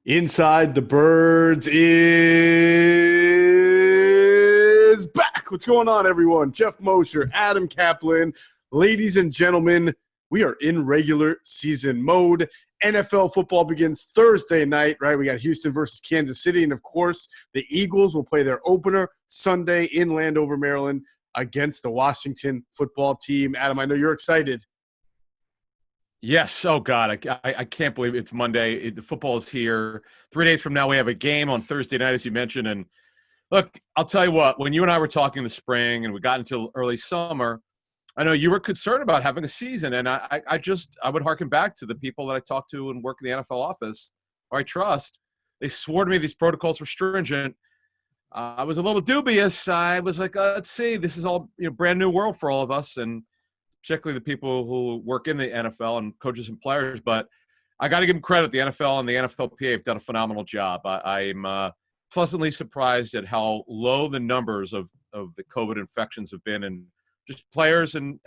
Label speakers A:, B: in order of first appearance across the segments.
A: Inside the Birds is back. What's going on, everyone? Geoff Mosher, Adam Caplan. Ladies and gentlemen, we are in regular season mode. NFL football begins Thursday night, right? We got Houston versus Kansas City. And, of course, the Eagles will play their opener Sunday in Landover, Maryland against the Washington football team. Adam, I know you're excited.
B: Yes. Oh, God. I can't believe it's Monday. The football is here. 3 days from now, we have a game on Thursday night, as you mentioned. And, look, I'll tell you what. When you and I were talking in the spring and we got into early summer, I know you were concerned about having a season. And I would harken back to the people that I talked to and work in the NFL office, or I trust. They swore to me these protocols were stringent. I was a little dubious. I was like, let's see. This is all brand new world for all of us. And particularly the people who work in the NFL and coaches and players. But I got to give them credit. The NFL and the NFLPA have done a phenomenal job. I'm pleasantly surprised at how low the numbers of the COVID infections have been, and just players and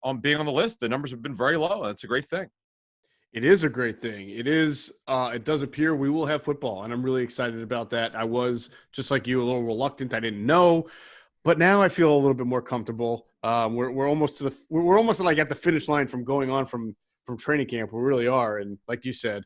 B: on being on the list, the numbers have been very low. That's a great thing.
A: It is a great thing. It is. It does appear we will have football, and I'm really excited about that. I was, just like you, a little reluctant. I didn't know. But now I feel a little bit more comfortable. We're almost like at the finish line from going on from training camp. We really are. And like you said,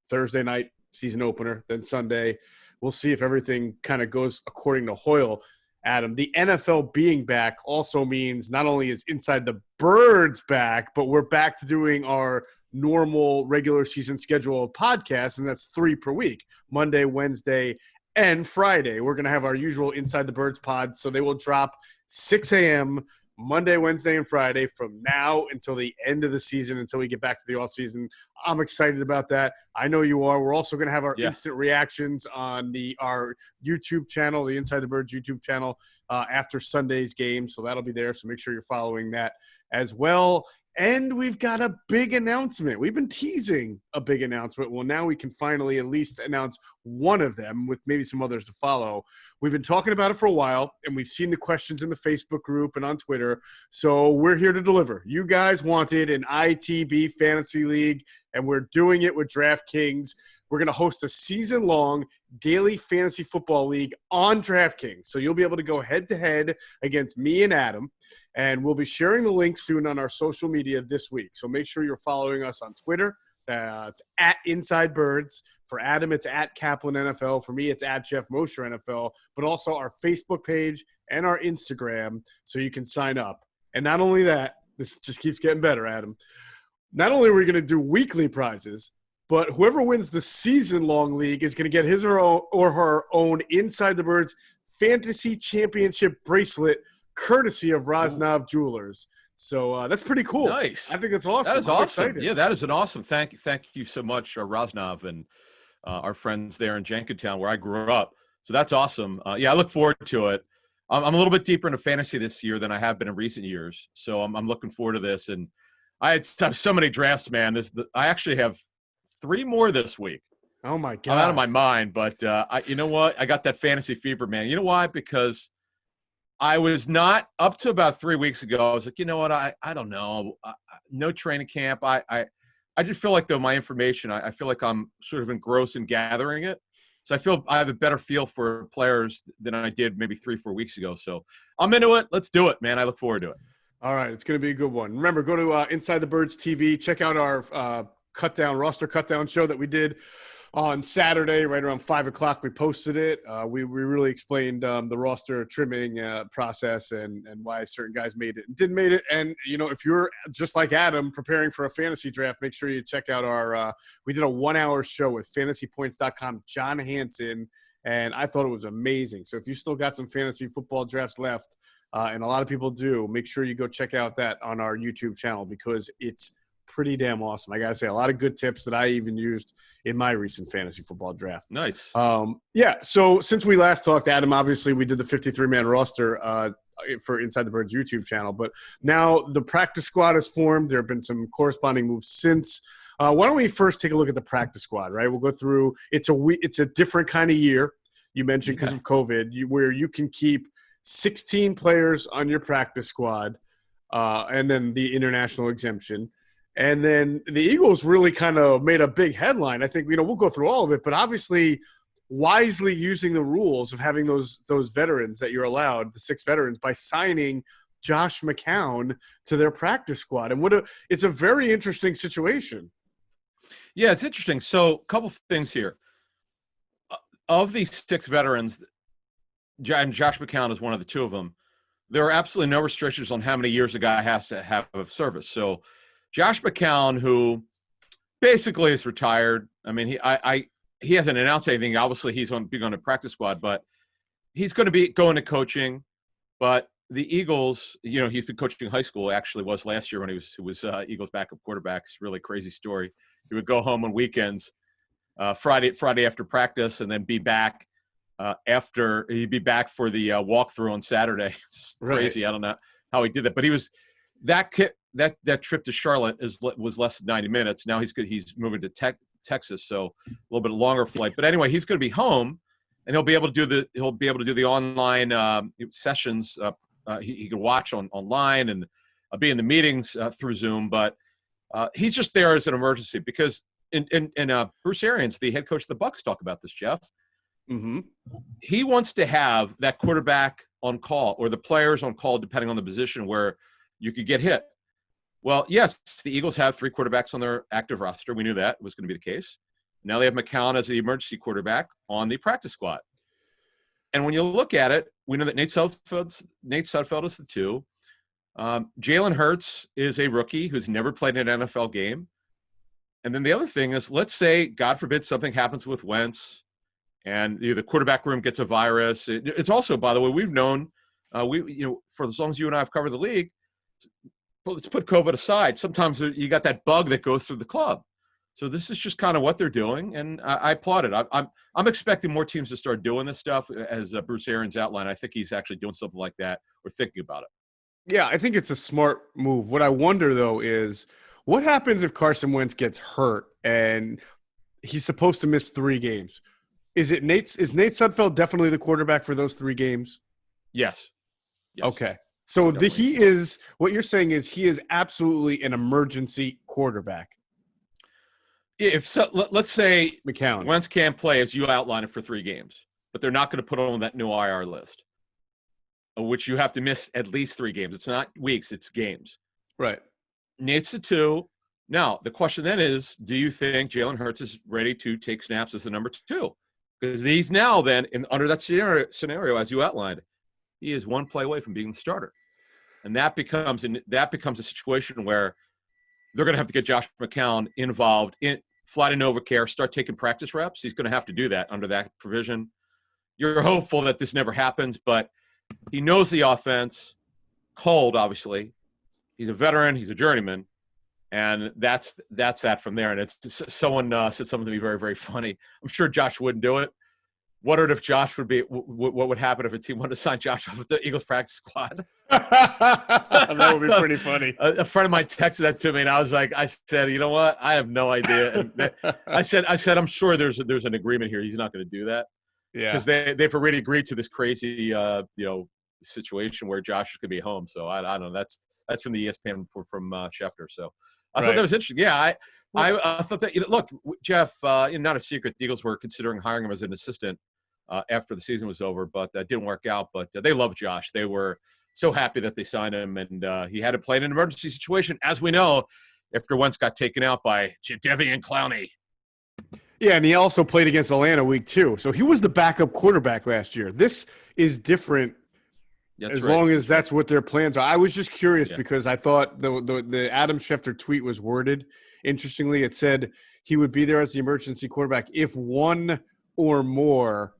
A: Thursday night season opener, then Sunday, we'll see if everything kind of goes according to Hoyle. Adam, the NFL being back also means not only is Inside the Birds back, but we're back to doing our normal regular season schedule of podcasts, and that's 3 per week: Monday, Wednesday, and Friday. We're going to have our usual Inside the Birds pod, so they will drop 6 a.m. Monday, Wednesday, and Friday from now until the end of the season, until we get back to the offseason. I'm excited about that. I know you are. We're also going to have our instant reactions on our YouTube channel, the Inside the Birds YouTube channel, after Sunday's game, so that'll be there, so make sure you're following that as well. And we've got a big announcement. We've been teasing a big announcement. Well, now we can finally at least announce one of them, with maybe some others to follow. We've been talking about it for a while, and we've seen the questions in the Facebook group and on Twitter. So we're here to deliver. You guys wanted an ITB fantasy league, and we're doing it with DraftKings. We're going to host a season-long daily fantasy football league on DraftKings. So you'll be able to go head-to-head against me and Adam. And we'll be sharing the link soon on our social media this week. So make sure you're following us on Twitter. It's at Inside Birds. For Adam, it's at Caplan NFL. For me, it's at Geoff Mosher NFL. But also our Facebook page and our Instagram, so you can sign up. And not only that, this just keeps getting better, Adam. Not only are we going to do weekly prizes, but whoever wins the season-long league is going to get his or her own Inside the Birds Fantasy Championship bracelet, courtesy of Rosnov Jewelers. So that's pretty cool.
B: Nice.
A: I think that's awesome.
B: That is awesome. Excited. Yeah, that is an awesome. Thank you so much, Rosnov and our friends there in Jenkintown, where I grew up. So that's awesome. I look forward to it. I'm a little bit deeper into fantasy this year than I have been in recent years. So I'm looking forward to this. And I have so many drafts, man. I actually have 3 more this week.
A: Oh, my God.
B: I'm out of my mind. But you know what? I got that fantasy fever, man. You know why? Because I was not up to about 3 weeks ago. I was like, you know what? I don't know. No training camp. I just feel like, though, my information, I feel like I'm sort of engrossed in gathering it. So I feel I have a better feel for players than I did maybe 3-4 weeks ago. So I'm into it. Let's do it, man. I look forward to it.
A: All right. It's going to be a good one. Remember, go to Inside the Birds TV. Check out our roster cutdown show that we did on Saturday, right around 5 o'clock. We posted it. We really explained the roster trimming process and why certain guys made it and didn't make it. And, if you're just like Adam preparing for a fantasy draft, make sure you check out we did a 1-hour show with fantasypoints.com, John Hansen, and I thought it was amazing. So if you still got some fantasy football drafts left, and a lot of people do, make sure you go check out that on our YouTube channel, because it's pretty damn awesome. I got to say, a lot of good tips that I even used in my recent fantasy football draft.
B: Nice.
A: So since we last talked, Adam, obviously we did the 53-man roster for Inside the Birds YouTube channel, but now the practice squad is formed. There have been some corresponding moves since. Why don't we first take a look at the practice squad, right? We'll go through. It's a different kind of year. You mentioned because of COVID, where you can keep 16 players on your practice squad, and then the international exemption. And then the Eagles really kind of made a big headline. I think, we'll go through all of it, but obviously wisely using the rules of having those veterans that you're allowed, the 6 veterans, by signing Josh McCown to their practice squad. And it's a very interesting situation.
B: Yeah, it's interesting. So a couple things here. Of these 6 veterans, and Josh McCown is one of the 2 of them, there are absolutely no restrictions on how many years a guy has to have of service. So Josh McCown, who basically is retired. I mean, he hasn't announced anything. Obviously, he's on being on a practice squad, but he's going to be going to coaching. But the Eagles, he's been coaching high school. Actually, was last year when he was Eagles backup quarterback. It's a really crazy story. He would go home on weekends, Friday after practice, and then be back after he'd be back for the walkthrough on Saturday. It's crazy. Right. I don't know how he did that, but he was that trip to Charlotte was less than 90 minutes. Now he's moving to Texas, so a little bit longer flight. But anyway, he's going to be home, and he'll be able to do the online sessions. He can watch online and be in the meetings through Zoom. But he's just there as an emergency because in Bruce Arians, the head coach of the Bucs, talk about this, Geoff.
A: Mm-hmm.
B: He wants to have that quarterback on call or the players on call, depending on the position where you could get hit. Well, yes, the Eagles have 3 quarterbacks on their active roster. We knew that was going to be the case. Now they have McCown as the emergency quarterback on the practice squad. And when you look at it, we know that Nate Sudfeld is the 2. Jalen Hurts is a rookie who's never played in an NFL game. And then the other thing is, let's say, God forbid, something happens with Wentz and the quarterback room gets a virus. It's also, by the way, we've known, for as long as you and I have covered the league, well, let's put COVID aside. Sometimes you got that bug that goes through the club. So this is just kind of what they're doing, and I applaud it. I'm expecting more teams to start doing this stuff, as Bruce Arians outlined. I think he's actually doing something like that or thinking about it.
A: Yeah, I think it's a smart move. What I wonder, though, is what happens if Carson Wentz gets hurt and he's supposed to miss 3 games? Is Nate Sudfeld definitely the quarterback for those 3 games?
B: Yes.
A: Okay. So he is – what you're saying is he is absolutely an emergency quarterback.
B: Let's say
A: McCown.
B: Wentz can't play, as you outlined it, for 3 games, but they're not going to put on that new IR list, which you have to miss at least 3 games. It's not weeks, it's games.
A: Right.
B: Nate's the 2. Now, the question then is, do you think Jalen Hurts is ready to take snaps as the number 2? Because he's now then, under that scenario, as you outlined, he is 1 play away from being the starter. And that becomes a situation where they're going to have to get Josh McCown involved, fly to NovaCare, start taking practice reps. He's going to have to do that under that provision. You're hopeful that this never happens, but he knows the offense cold, obviously. He's a veteran. He's a journeyman. And that's that from there. And it's someone said something to me very, very funny. I'm sure Josh wouldn't do it. Wondered if Josh what would happen if a team wanted to sign Josh off with the Eagles practice squad.
A: That would be pretty funny.
B: A friend of mine texted that to me, and I said, you know what? I have no idea. And I said, I'm sure there's an agreement here. He's not going to do that.
A: Yeah,
B: because they've already agreed to this crazy situation where Josh is going to be home. So I don't know. That's from the ESPN from Schefter. So I thought that was interesting. Yeah, I thought that, look, Geoff, not a secret, the Eagles were considering hiring him as an assistant after the season was over, but that didn't work out. But they love Josh. They were so happy that they signed him, and he had to play in an emergency situation, as we know, after Wentz got taken out by Jadeveon Clowney.
A: Yeah, and he also played against Atlanta week 2. So he was the backup quarterback last year. This is different. As long as that's what their plans are. I was just curious because I thought the Adam Schefter tweet was worded interestingly. It said he would be there as the emergency quarterback if 1 or more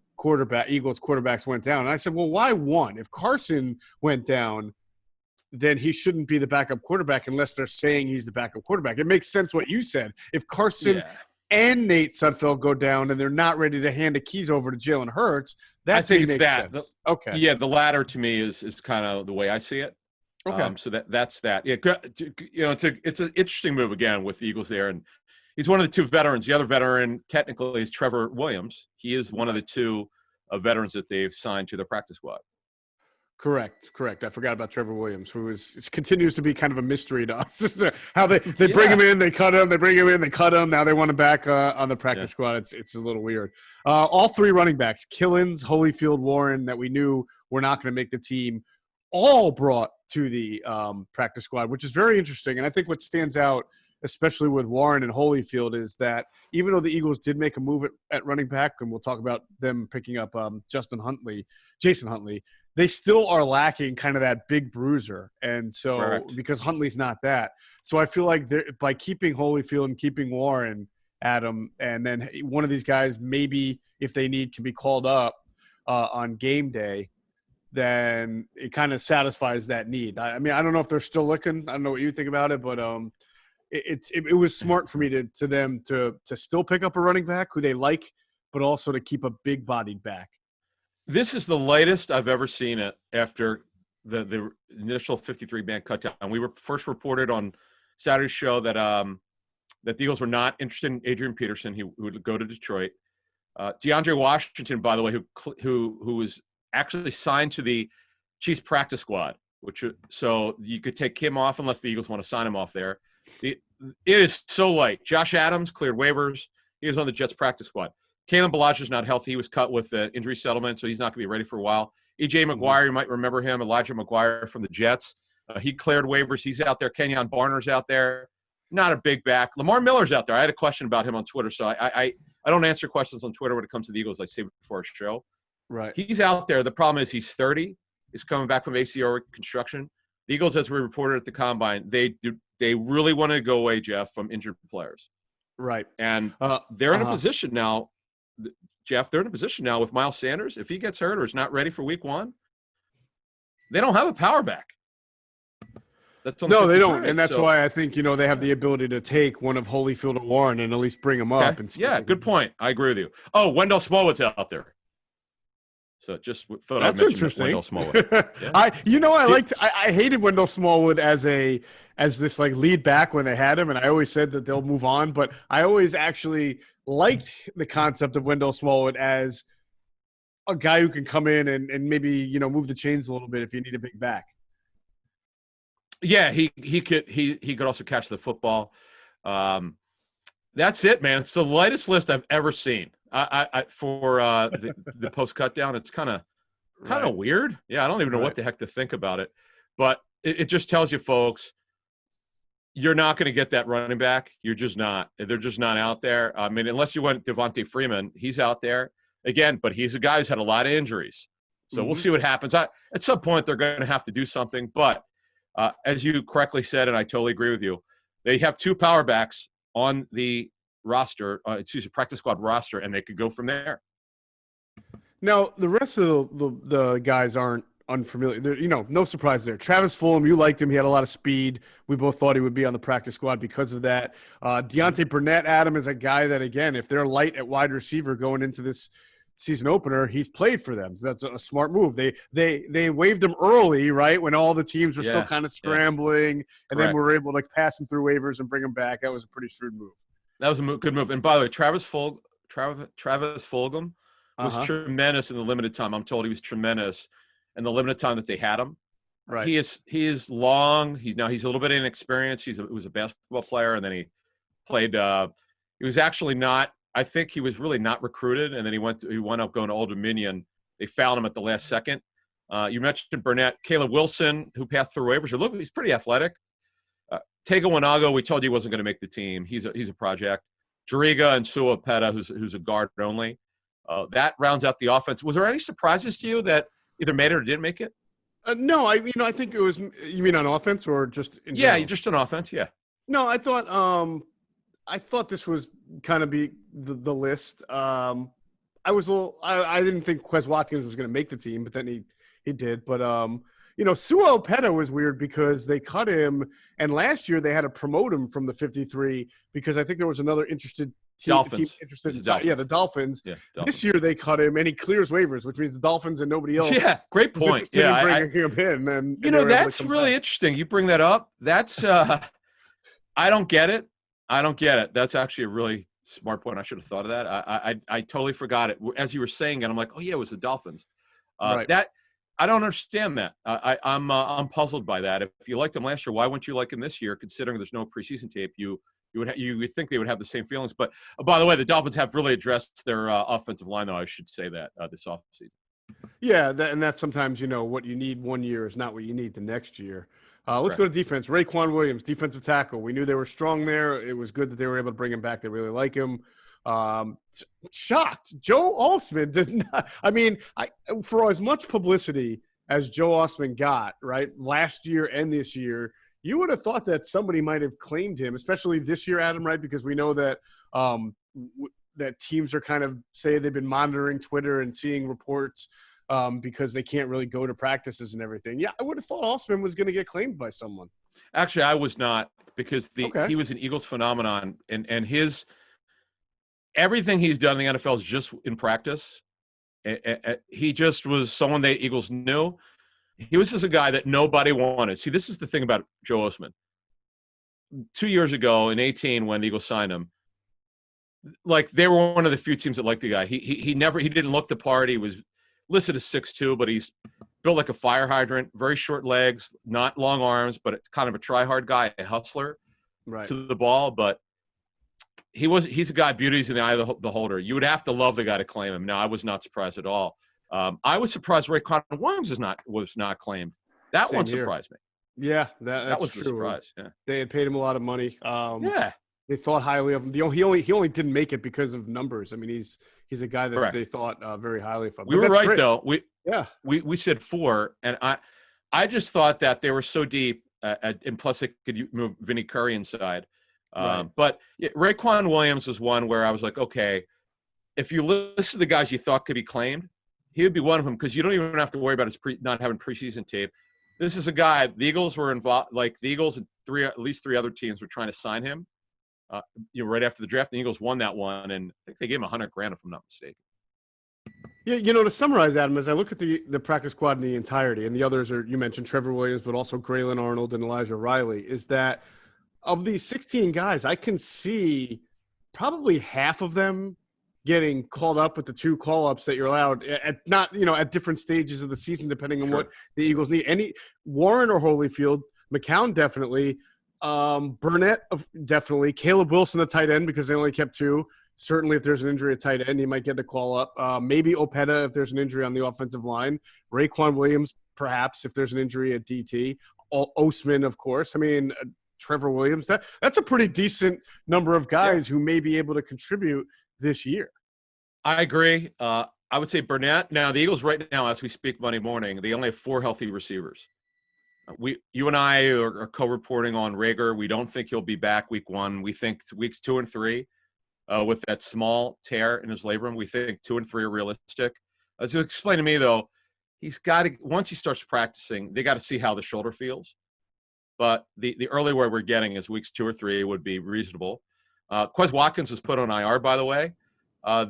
A: Eagles quarterbacks went down. And I said, well, why 1? If Carson went down, then he shouldn't be the backup quarterback unless they're saying he's the backup quarterback. It makes sense what you said. If Carson and Nate Sudfeld go down and they're not ready to hand the keys over to Jalen Hurts, I think makes sense. Okay.
B: Yeah, the latter to me is kind of the way I see it.
A: Okay.
B: So that's that. Yeah, it's an interesting move again with the Eagles there, and he's one of the 2 veterans. The other veteran technically is Trevor Williams. He is one of the 2 veterans that they've signed to the practice squad.
A: Correct. I forgot about Trevor Williams, who continues to be kind of a mystery to us. How they bring him in, they cut him, they bring him in, they cut him. Now they want him back on the practice squad. It's a little weird. All three running backs, Killins, Holyfield, Warren, that we knew were not going to make the team, all brought to the practice squad, which is very interesting. And I think what stands out, especially with Warren and Holyfield, is that even though the Eagles did make a move at running back, and we'll talk about them picking up Jason Huntley, they still are lacking kind of that big bruiser. And so
B: Correct.
A: Because Huntley's not that. So I feel like by keeping Holyfield and keeping Warren at him, and then one of these guys maybe if they need can be called up on game day, then it kind of satisfies that need. I mean, I don't know if they're still looking. I don't know what you think about it, but it was smart for me to them to still pick up a running back who they like, but also to keep a big bodied back.
B: This is the latest I've ever seen it after the initial 53-man cutdown. We were first reported on Saturday's show that the Eagles were not interested in Adrian Peterson. He would go to Detroit. DeAndre Washington, by the way, who was actually signed to the Chiefs practice squad, so you could take him off unless the Eagles want to sign him off there. It is so light. Josh Adams cleared waivers. He was on the Jets practice squad. Kalen Ballage's not healthy. He was cut with the injury settlement, so he's not going to be ready for a while. E.J. McGuire, you might remember him, Elijah McGuire from the Jets. He cleared waivers. He's out there. Kenyon Barner's out there. Not a big back. Lamar Miller's out there. I had a question about him on Twitter, so I don't answer questions on Twitter when it comes to the Eagles. I save it for a show.
A: Right.
B: He's out there. The problem is he's 30. He's coming back from ACL reconstruction. The Eagles, as we reported at the Combine, they really wanted to go away, Geoff, from injured players.
A: Right.
B: And they're in a position now, Geoff, they're in a position now with Miles Sanders. If he gets hurt or is not ready for week one, they don't have a power back.
A: No, they don't. And that's why I think, they have the ability to take one of Holyfield or Warren and at least bring them up. And
B: good point. I agree with you. Oh, Wendell Smallwood's out there. So just thought
A: that's
B: I'd mention
A: interesting.
B: Wendell Smallwood. Yeah.
A: I hated Wendell Smallwood as this like lead back when they had him, and I always said that they'll move on. But I always actually liked the concept of Wendell Smallwood as a guy who can come in and maybe move the chains a little bit if you need a big back.
B: Yeah, he could also catch the football. That's it, man. It's the lightest list I've ever seen. For the post cut down, it's kind of weird. Yeah, I don't even know what the heck to think about it, but it just tells you, folks, you're not going to get that running back. You're just not. They're just not out there. I mean, unless you went Devontae Freeman, he's out there again, but he's a guy who's had a lot of injuries. So we'll see what happens. At some point, they're going to have to do something. But as you correctly said, and I totally agree with you, they have two power backs on the practice squad roster, and they could go from there.
A: Now, the rest of the guys aren't unfamiliar. No surprise there. Travis Fulgham, you liked him. He had a lot of speed. We both thought he would be on the practice squad because of that. Deontay Burnett, Adam, is a guy that, again, if they're light at wide receiver going into this season opener, he's played for them. So that's a smart move. They waived him early, right, when all the teams were still kind of scrambling, and then we were able to pass him through waivers and bring him back. That was a pretty shrewd move.
B: That was a good move. And by the way, Travis Fulgham was tremendous in the limited time. I'm told he was tremendous in the limited time that they had him.
A: Right.
B: He is long. He's a little bit inexperienced. He was a basketball player, and then he played. He was actually not. I think he was really not recruited, and then he went up going to Old Dominion. They found him at the last second. You mentioned Burnett, Caleb Wilson, who passed through waivers. Look, he's pretty athletic. Tega Wanago, we told you he wasn't going to make the team. He's a project. Jariga and Sua Peta, who's a guard only. That rounds out the offense. Was there any surprises to you that either made it or didn't make it?
A: No, I think it was. You mean on offense or just? In general?
B: Just on offense. Yeah.
A: No, I thought this was kind of be the list. I didn't think Quez Watkins was going to make the team, but then he did. But Sua Opeta was weird because they cut him, and last year they had to promote him from the 53 because I think there was another interested team interested in the Dolphins. Yeah, this year they cut him, and he clears waivers, which means the Dolphins and nobody else.
B: Yeah, great point. Yeah,
A: bringing him in, and
B: that's really interesting. You bring that up. That's I don't get it. That's actually a really smart point. I should have thought of that. I totally forgot it as you were saying it. I'm like, oh yeah, it was the Dolphins.
A: Right.
B: I don't understand that. I'm puzzled by that. If you liked him last year, why wouldn't you like him this year? Considering there's no preseason tape, you would think they would have the same feelings. But by the way, the Dolphins have really addressed their offensive line, though. I should say that this offseason.
A: Yeah, and that's sometimes, what you need one year is not what you need the next year. Let's go to defense. Raequan Williams, defensive tackle. We knew they were strong there. It was good that they were able to bring him back. They really like him. Shocked. Joe Osman did not. I mean, for as much publicity as Joe Osman got, right, last year and this year, you would have thought that somebody might have claimed him, especially this year, Adam, right? Because we know that that teams are kind of say they've been monitoring Twitter and seeing reports because they can't really go to practices and everything. Yeah, I would have thought Osman was going to get claimed by someone.
B: Actually, I was not, because he was an Eagles phenomenon, and his everything he's done in the NFL is just in practice. He just was someone the Eagles knew. He was just a guy that nobody wanted. See, this is the thing about Joe Osman. 2 years ago in 2018, when the Eagles signed him, like, they were one of the few teams that liked the guy. He didn't look the part. He was listed as 6'2", but he's built like a fire hydrant, very short legs, not long arms, but kind of a try-hard guy, a hustler to the ball. But he's a guy, beauty's in the eye of the beholder. You would have to love the guy to claim him. No, I was not surprised at all. I was surprised Raequan Williams was not claimed. That
A: Same
B: one
A: here.
B: surprised me.
A: Yeah, that was
B: true.
A: a surprise. Yeah. They had paid him a lot of money. They thought highly of him. He only didn't make it because of numbers. I mean, he's a guy that they thought very highly of.
B: We were right, great. Though. We said 4, and I just thought that they were so deep, and plus they could move Vinny Curry inside. But Raequan Williams was one where I was like, okay, if you listen to the guys you thought could be claimed, he would be one of them, because you don't even have to worry about his not having preseason tape. This is a guy, the Eagles were involved, like the Eagles and at least 3 other teams were trying to sign him. Right after the draft, the Eagles won that one, and I think they gave him $100,000 if I'm not mistaken.
A: Yeah, to summarize, Adam, as I look at the practice squad in the entirety, and the others are, you mentioned Trevor Williams, but also Graylin Arnold and Elijah Riley, is that of these 16 guys, I can see probably half of them getting called up with the 2 call-ups that you're allowed at at different stages of the season, depending on what the Eagles need. Any Warren or Holyfield, McCown definitely, Burnett definitely, Caleb Wilson, the tight end, because they only kept 2. Certainly, if there's an injury at tight end, he might get the call up. Maybe Opeta if there's an injury on the offensive line. Raequan Williams, perhaps, if there's an injury at DT. Osman, of course. I mean, Trevor Williams. That's a pretty decent number of guys who may be able to contribute this year.
B: I agree. I would say Burnett. Now, the Eagles right now, as we speak Monday morning, they only have 4 healthy receivers. You and I are co-reporting on Rager. We don't think he'll be back week 1. We think weeks 2 and 3, with that small tear in his labrum, we think 2 and 3 are realistic. As you explained to me, though, he's got to, once he starts practicing, they got to see how the shoulder feels. But the early word we're getting is weeks 2 or 3 would be reasonable. Quez Watkins was put on IR, by the way. I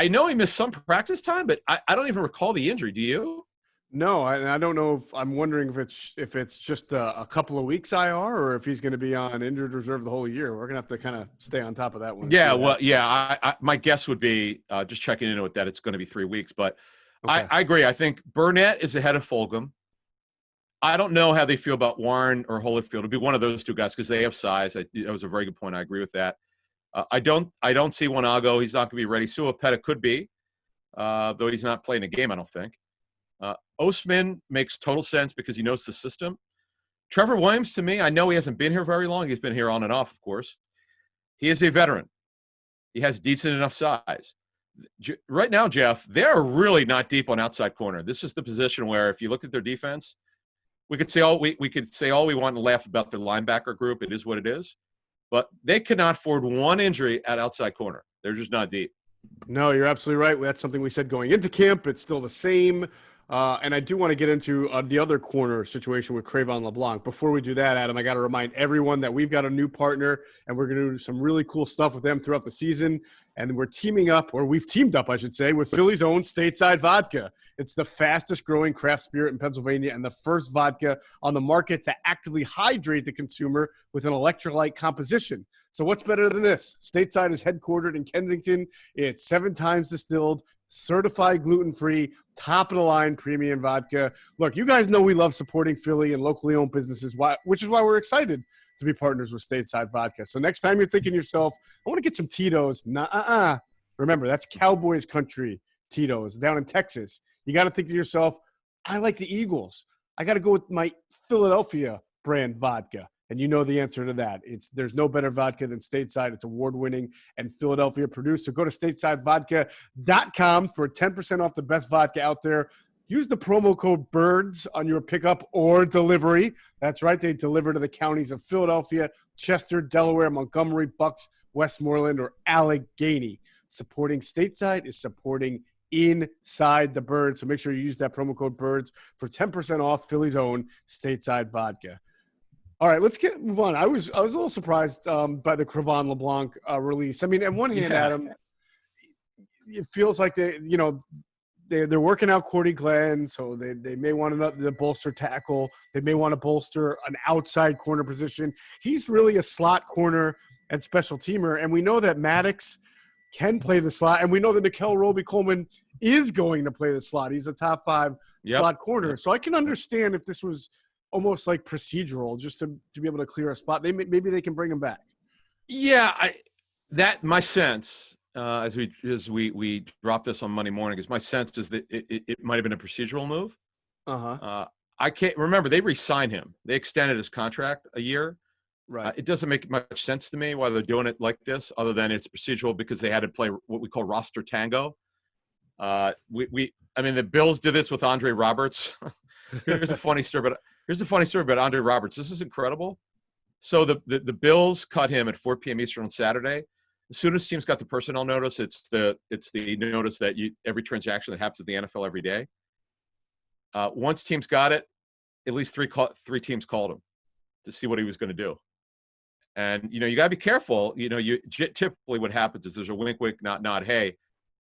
B: know he missed some practice time, but I don't even recall the injury. Do you?
A: No, I don't know if I'm wondering if it's just a couple of weeks IR or if he's going to be on injured reserve the whole year. We're going to have to kind of stay on top of that one.
B: Yeah, well, I my guess would be just checking into it that it's going to be 3 weeks. But okay. I agree. I think Burnett is ahead of Fulgham. I don't know how they feel about Warren or Holyfield. It'll be one of those 2 guys because they have size. That was a very good point. I agree with that. I don't see Wanago. He's not going to be ready. Suapeta could be, though he's not playing a game, I don't think. Osman makes total sense because he knows the system. Trevor Williams, to me, I know he hasn't been here very long. He's been here on and off, of course. He is a veteran. He has decent enough size. Right now, Geoff, they're really not deep on outside corner. This is the position where if you looked at their defense, we could say all we want and laugh about their linebacker group. It is what it is. But they could not afford one injury at outside corner. They're just not deep.
A: No, you're absolutely right. That's something we said going into camp. It's still the same. And I do want to get into the other corner situation with Cre'von LeBlanc. Before we do that, Adam, I got to remind everyone that we've got a new partner, and we're going to do some really cool stuff with them throughout the season. And we're teaming up, or we've teamed up, I should say, with Philly's own Stateside Vodka. It's the fastest growing craft spirit in Pennsylvania and the first vodka on the market to actively hydrate the consumer with an electrolyte composition. So what's better than this? Stateside is headquartered in Kensington. It's 7 times distilled, certified gluten-free, top-of-the-line premium vodka. Look, you guys know we love supporting Philly and locally owned businesses, which is why we're excited to be partners with Stateside Vodka. So next time you're thinking to yourself, I want to get some Tito's. Remember, that's Cowboys country Tito's down in Texas. You got to think to yourself, I like the Eagles. I got to go with my Philadelphia brand vodka. And you know the answer to that. There's no better vodka than Stateside. It's award-winning and Philadelphia produced. So go to statesidevodka.com for 10% off the best vodka out there. Use the promo code BIRDS on your pickup or delivery. That's right. They deliver to the counties of Philadelphia, Chester, Delaware, Montgomery, Bucks, Westmoreland, or Allegheny. Supporting Stateside is supporting inside the Birds. So make sure you use that promo code BIRDS for 10% off Philly's own Stateside Vodka. All right, let's move on. I was a little surprised by the Cre'von LeBlanc release. I mean, on one hand, Adam, it feels like they're working out Cordy Glenn, so they may want to bolster tackle. They may want to bolster an outside corner position. He's really a slot corner and special teamer, and we know that Maddox can play the slot, and we know that Nickel Roby-Coleman is going to play the slot. He's a top 5 slot corner. So I can understand if this was almost like procedural, just to be able to clear a spot. Maybe they can bring him back.
B: Yeah, my sense as we drop this on Monday morning is my sense is that it might have been a procedural move. I can't remember. They re-signed him. They extended his contract a year.
A: Right.
B: It doesn't make much sense to me why they're doing it like this, other than it's procedural because they had to play what we call roster tango. I mean, the Bills did this with Andre Roberts. Here's a funny story about Andre Roberts. This is incredible. So the Bills cut him at 4 p.m. Eastern on Saturday. As soon as teams got the personnel notice, it's the notice that every transaction that happens at the NFL every day. Once teams got it, at least three teams called him to see what he was going to do. And you got to be careful. Typically what happens is there's a wink, wink, nod, nod. Hey,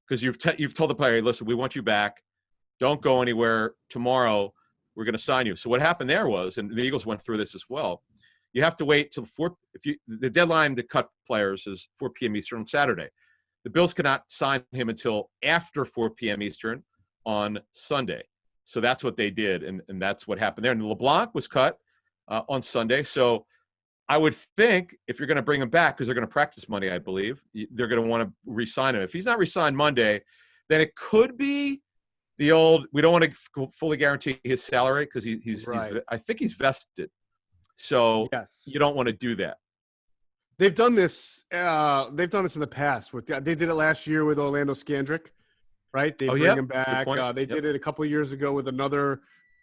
B: because you've told the player, hey, listen, we want you back. Don't go anywhere. Tomorrow we're going to sign you. So what happened there was, and the Eagles went through this as well, you have to wait till the deadline to cut players is 4 p.m. Eastern on Saturday. The Bills cannot sign him until after 4 p.m. Eastern on Sunday. So that's what they did, and that's what happened there. And LeBlanc was cut on Sunday. So I would think if you're going to bring him back, because they're going to practice Monday, I believe, they're going to want to re-sign him. If he's not re-signed Monday, then it could be the old, we don't want to fully guarantee his salary because he's I think he's vested. So you don't want to do that.
A: They've done this. They've done this in the past. They did it last year with Orlando Scandrick, right? They bring him back. They did it a couple of years ago with another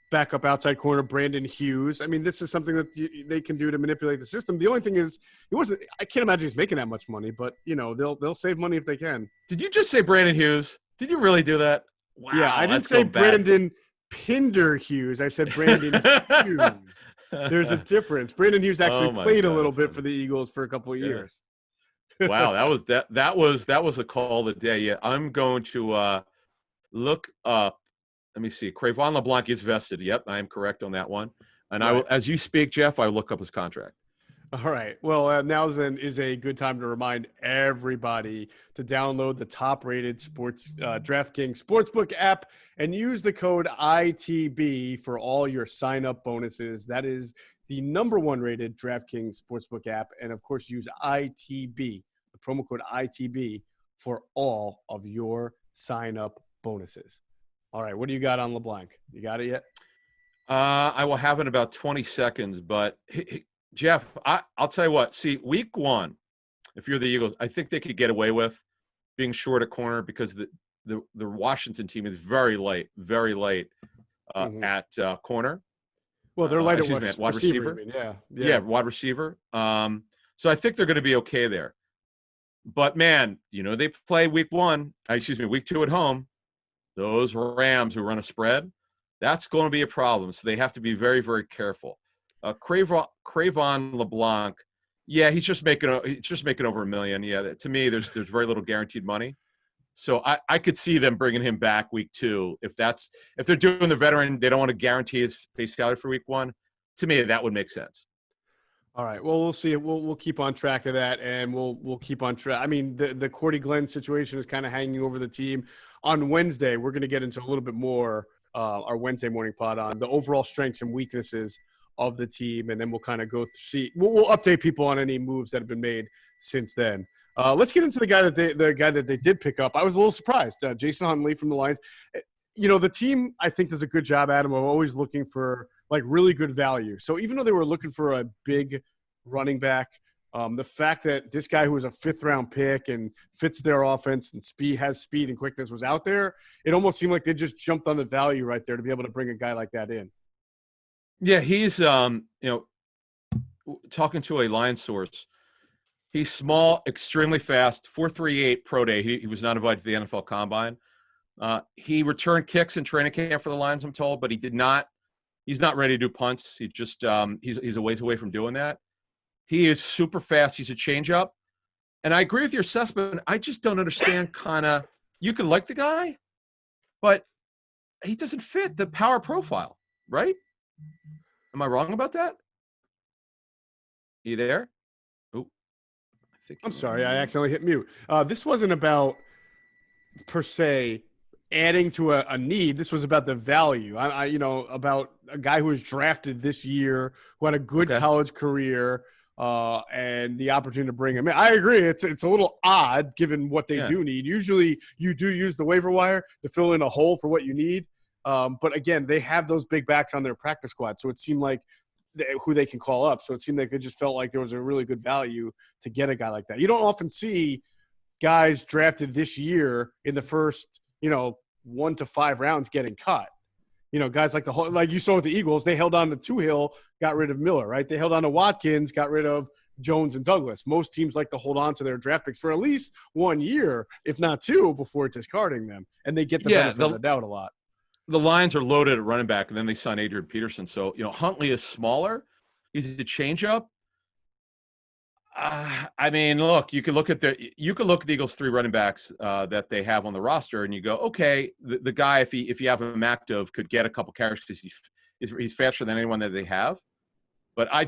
A: backup outside corner, Brandon Hughes. I mean, this is something that they can do to manipulate the system. The only thing is, I can't imagine he's making that much money, but they'll save money if they can.
B: Did you just say Brandon Hughes? Did you really do that? Wow.
A: Yeah, I didn't say Brandon Pinder Hughes. I said Brandon Hughes. There's a difference. Brandon Hughes actually played a little bit for the Eagles for a couple of years.
B: Wow, that was a call of the day. Yeah, I'm going to look up. Let me see. Cre'von LeBlanc is vested. Yep, I am correct on that one. And I will, as you speak, Geoff, I will look up his contract.
A: All right. Well, now then is a good time to remind everybody to download the top-rated DraftKings Sportsbook app and use the code ITB for all your sign-up bonuses. That is the #1 rated DraftKings Sportsbook app. And, of course, use ITB, the promo code ITB, for all of your sign-up bonuses. All right. What do you got on LeBlanc? You got it yet?
B: I will have it in about 20 seconds, but Geoff, I'll tell you what. See, week 1, if you're the Eagles, I think they could get away with being short at corner because the Washington team is very light at corner.
A: Well, they're light at
B: wide receiver. Yeah, wide receiver. So I think they're going to be okay there. But man, they play week 2 at home. Those Rams who run a spread, that's going to be a problem. So they have to be very, very careful. Cre'von LeBlanc, yeah, he's just making over $1 million. Yeah, to me, there's very little guaranteed money. So I could see them bringing him back week 2 if they're doing the veteran, they don't want to guarantee his base salary for week 1. To me, that would make sense.
A: All right. Well, we'll see. We'll keep on track of that, and we'll keep on track. I mean, the Cordy Glenn situation is kind of hanging over the team. On Wednesday, we're going to get into a little bit more our Wednesday morning pod on the overall strengths and weaknesses of the team, and then we'll kind of go see. We'll update people on any moves that have been made since then. Let's get into the guy that they did pick up. I was a little surprised. Jason Huntley from the Lions. You know, the team I think does a good job, Adam, of always looking for like really good value. So even though they were looking for a big running back, the fact that this guy who was a 5th-round pick and fits their offense and has speed and quickness was out there, it almost seemed like they just jumped on the value right there to be able to bring a guy like that in.
B: Yeah, he's talking to a Lions source. He's small, extremely fast, 4.38 pro day. He was not invited to the NFL Combine. He returned kicks in training camp for the Lions, I'm told, but he's not ready to do punts. He just he's a ways away from doing that. He is super fast. He's a changeup. And I agree with your assessment. I just don't understand you can like the guy, but he doesn't fit the power profile, right? Am I wrong about that? You there? Oh,
A: I'm sorry. I accidentally hit mute. This wasn't about per se adding to a need. This was about the value. About a guy who was drafted this year, who had a good college career, and the opportunity to bring him in. I agree. It's a little odd given what they do need. Usually you do use the waiver wire to fill in a hole for what you need. But again, they have those big backs on their practice squad. So it seemed like who they can call up. So it seemed like they just felt like there was a really good value to get a guy like that. You don't often see guys drafted this year in the first, 1 to 5 rounds getting cut. Guys like you saw with the Eagles, they held on to Tuhill, got rid of Miller, right? They held on to Watkins, got rid of Jones and Douglas. Most teams like to hold on to their draft picks for at least 1 year, if not 2, before discarding them. And they get the benefit of the doubt a lot.
B: The Lions are loaded at running back, and then they signed Adrian Peterson. So, Huntley is smaller. He's a changeup. I mean, look, you could look at the Eagles' 3 running backs that they have on the roster, and you go, okay, the guy, if you have him active, could get a couple carries because he's faster than anyone that they have. But I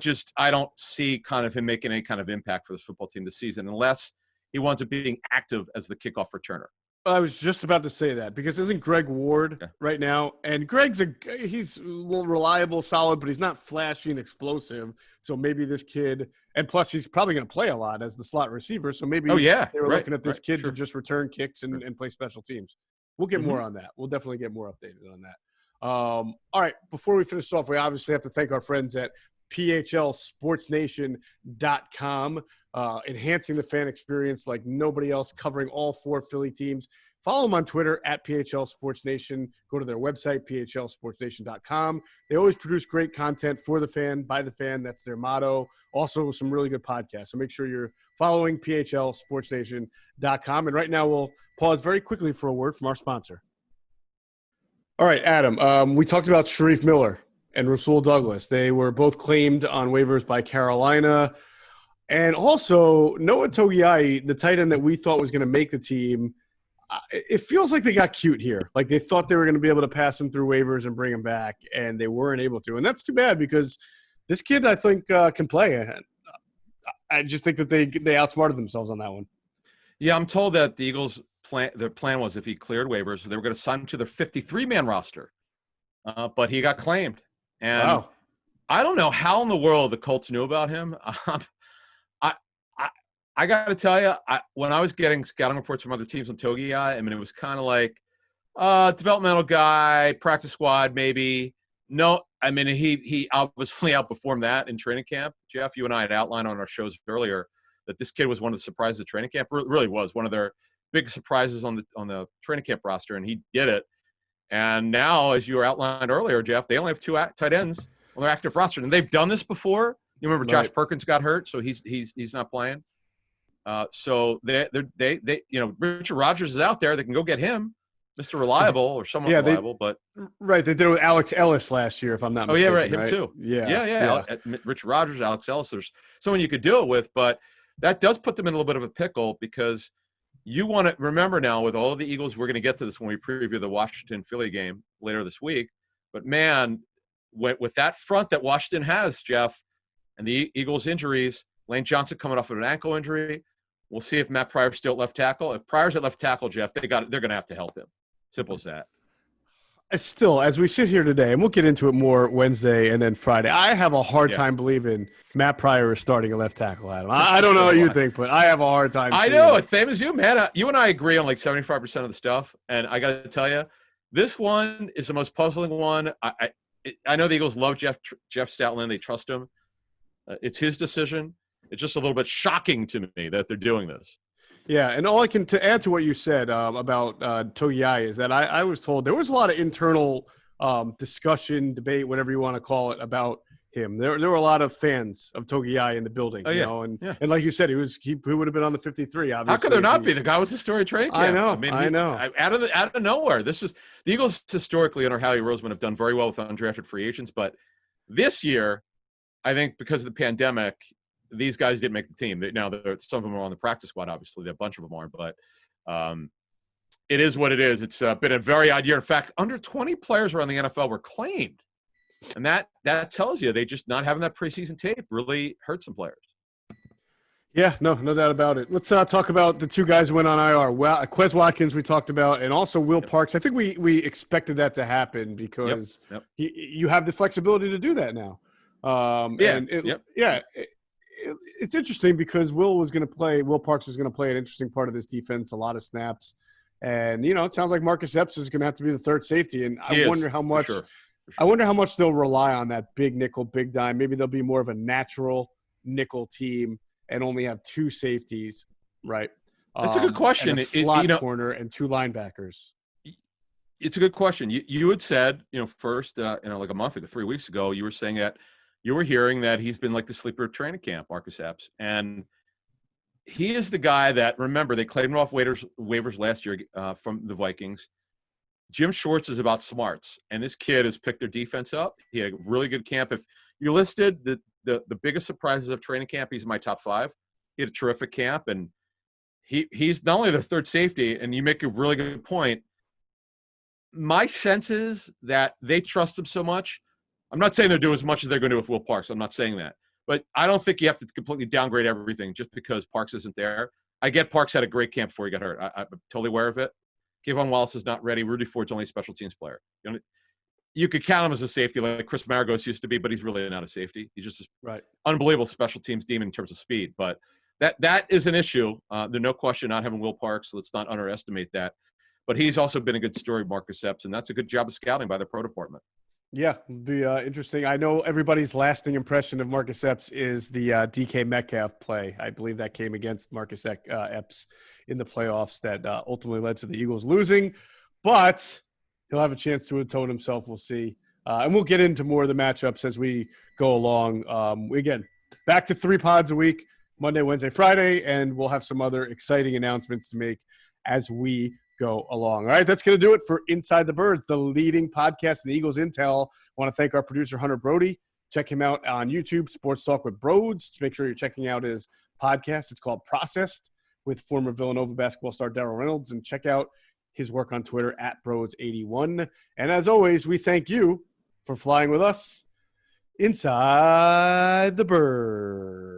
B: don't see kind of him making any kind of impact for this football team this season unless he winds up being active as the kickoff returner.
A: I was just about to say that because isn't Greg Ward right now? And Greg's he's reliable, solid, but he's not flashy and explosive. So maybe this kid, and plus he's probably going to play a lot as the slot receiver. So maybe they were looking at this kid to just return kicks and play special teams. We'll get more on that. We'll definitely get more updated on that. All right, before we finish off, we obviously have to thank our friends at PHLSportsNation.com, enhancing the fan experience like nobody else, covering all 4 Philly teams. Follow them on Twitter at PHL Sports Nation. Go to their website, PHLSportsNation.com. They always produce great content for the fan, by the fan. That's their motto. Also, some really good podcasts. So make sure you're following PHLSportsNation.com. And right now, we'll pause very quickly for a word from our sponsor. All right, Adam, we talked about Sharif Miller and Rasul Douglas. They were both claimed on waivers by Carolina. And also, Noah Togiai, the tight end that we thought was going to make the team, it feels like they got cute here. Like they thought they were going to be able to pass him through waivers and bring him back, and they weren't able to. And that's too bad because this kid, I think, can play. I just think that they outsmarted themselves on that one.
B: Yeah, I'm told that the Eagles' their plan was if he cleared waivers, they were going to sign him to their 53-man roster. But he got claimed. And I don't know how in the world the Colts knew about him. I got to tell you, when I was getting scouting reports from other teams on Togiai, I mean, it was kind of like developmental guy, practice squad, maybe. No, I mean, he obviously outperformed that in training camp. Geoff, you and I had outlined on our shows earlier that this kid was one of the surprises of training camp. Really was one of their big surprises on the training camp roster, and he did it. And now, as you were outlined earlier, Geoff, they only have 2 tight ends on their active roster, and they've done this before. You remember Josh Perkins got hurt, so he's not playing. So they Richard Rodgers is out there. They can go get him, Mr. Reliable or somewhat reliable. But
A: they did it with Alex Ellis last year, if I'm not mistaken.
B: Oh yeah, him too. Yeah. Richard Rodgers, Alex Ellis. There's someone you could do it with, but that does put them in a little bit of a pickle because you want to remember now with all of the Eagles. We're going to get to this when we preview the Washington-Philly game later this week. But man, with that front that Washington has, Geoff, And the Eagles' injuries, Lane Johnson coming off of an ankle injury. We'll see if Matt Pryor's still at left tackle. If Pryor's at left tackle, Geoff, they're going to have to help him. Simple as that.
A: Still, as we sit here today, and we'll get into it more Wednesday and then Friday, I have a hard time believing Matt Pryor is starting a left tackle, Adam. I don't know what you think, but I have a hard time.
B: I know. It. Same as you, man. You and I agree on like 75% of the stuff. And I got to tell you, this one is the most puzzling one. I know the Eagles love Jeff Stoutland. They trust him. It's his decision. It's just a little bit shocking to me that they're doing this.
A: Yeah, and all I can to add to what you said about Togiai is that I was told there was a lot of internal discussion, debate, whatever you want to call it, about him. There were a lot of fans of Togiai in the building, you know, and like you said, he would have been on the 53. Obviously,
B: how could there not be? The guy was the story of training camp.
A: I know.
B: Out of nowhere. This is the Eagles historically under Howie Roseman have done very well with undrafted free agents, but this year, I think because of the pandemic, these guys didn't make the team. Now, some of them are on the practice squad, obviously. A bunch of them aren't, but it is what it is. It's been a very odd year. In fact, under 20 players around the NFL were claimed. And that tells you they just not having that preseason tape really hurt some players.
A: Yeah, no doubt about it. Let's talk about the two guys who went on IR. Well, Quez Watkins we talked about, and also Will Parks. I think we expected that to happen because you have the flexibility to do that now. It's interesting because Will Parks was going to play an interesting part of this defense, a lot of snaps. And, it sounds like Marcus Epps is going to have to be the third safety. And I wonder how much I wonder how much they'll rely on that big nickel, big dime. Maybe they'll be more of a natural nickel team and only have two safeties, right?
B: That's a good question.
A: And a slot corner and two linebackers.
B: It's a good question. You had said, first, like a month ago, 3 weeks ago, you were saying that you were hearing that he's been like the sleeper of training camp, Marcus Epps. And he is the guy that, remember, they claimed him off waivers last year from the Vikings. Jim Schwartz is about smarts, and this kid has picked their defense up. He had a really good camp. If you listed the biggest surprises of training camp, he's in my top 5. He had a terrific camp, and he's not only the third safety, and you make a really good point. My sense is that they trust him so much. I'm not saying they're doing as much as they're going to do with Will Parks. I'm not saying that. But I don't think you have to completely downgrade everything just because Parks isn't there. I get Parks had a great camp before he got hurt. I'm totally aware of it. Kayvon Wallace is not ready. Rudy Ford's only a special teams player. You could count him as a safety like Chris Maragos used to be, but he's really not a safety. He's just an unbelievable special teams demon in terms of speed. But that is an issue. There's no question not having Will Parks. Let's not underestimate that. But he's also been a good story, Marcus Epps, and that's a good job of scouting by the pro department.
A: Yeah, it'll be interesting. I know everybody's lasting impression of Marcus Epps is the DK Metcalf play. I believe that came against Marcus Epps in the playoffs that ultimately led to the Eagles losing. But he'll have a chance to atone himself. We'll see. And we'll get into more of the matchups as we go along. Again, back to 3 pods a week, Monday, Wednesday, Friday, and we'll have some other exciting announcements to make as we go along. All right, that's going to do it for Inside the Birds, the leading podcast in the Eagles Intel. I want to thank our producer, Hunter Brody. Check him out on YouTube, Sports Talk with Broads. Make sure you're checking out his podcast. It's called Processed with former Villanova basketball star Darrell Reynolds. And check out his work on Twitter at Broads81. And as always, we thank you for flying with us inside the Birds.